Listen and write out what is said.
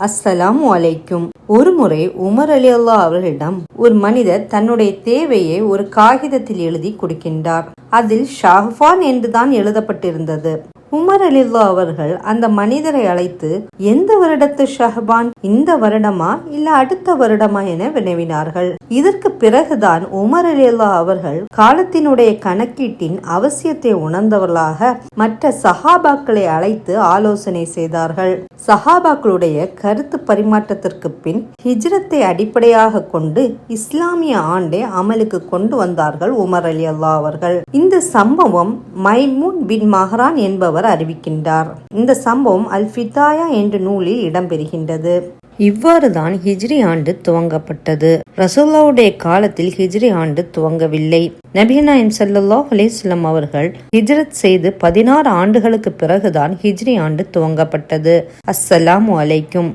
அஸ்ஸலாமு அலைக்கும். ஒருமுறை உமர் ரலியல்லாஹு அவர்களிடம் ஒரு மனிதர் தன்னுடைய தேவையை ஒரு காகிதத்தில் எழுதி கொடுக்கின்றார். அதில் ஷாஹ்பான் என்றுதான் எழுதப்பட்டிருந்தது. உமர் ரலியல்லாஹு அவர்கள் அந்த மனிதரை அழைத்து, எந்த வருடத்து ஷஹ்பான், இந்த வருடமா இல்ல அடுத்த வருடமா என வினவினார்கள். இதற்கு பிறகுதான் உமர் ரலியல்லாஹு அவர்கள் காலத்தினுடைய கணக்கீட்டின் அவசியத்தை உணர்ந்தவர்களாக மற்ற சஹாபாக்களை அழைத்து ஆலோசனை செய்தார்கள். சஹாபாக்களுடைய கருத்து பரிமாற்றத்திற்கு பின் ஹிஜ்ரத்தை அடிப்படையாக கொண்டு இஸ்லாமிய ஆண்டை அமலுக்கு கொண்டு வந்தார்கள் உமர் ரலியல்லாஹு அவர்கள். இந்த சம்பவம் மைமூன் பின் மஹ்ரான் என்பவர் அறிவிக்கின்றார். இந்த சம்பவம் அல் ஃபிதாயா என்ற நூலில் இடம்பெறுகின்றது. இவ்வாறுதான் ஹிஜ்ரி ஆண்டு துவங்கப்பட்டது. ரசூலுல்லாஹ்வுடைய காலத்தில் ஹிஜ்ரி ஆண்டு துவங்கவில்லை. நபிகள் நாயகம் ஸல்லல்லாஹு அலைஹி வஸல்லம் அவர்கள் ஹிஜ்ரத் செய்து 16 ஆண்டுகளுக்கு பிறகுதான் ஹிஜ்ரி ஆண்டு துவங்கப்பட்டது. அஸ்ஸலாமு அலைக்கும்.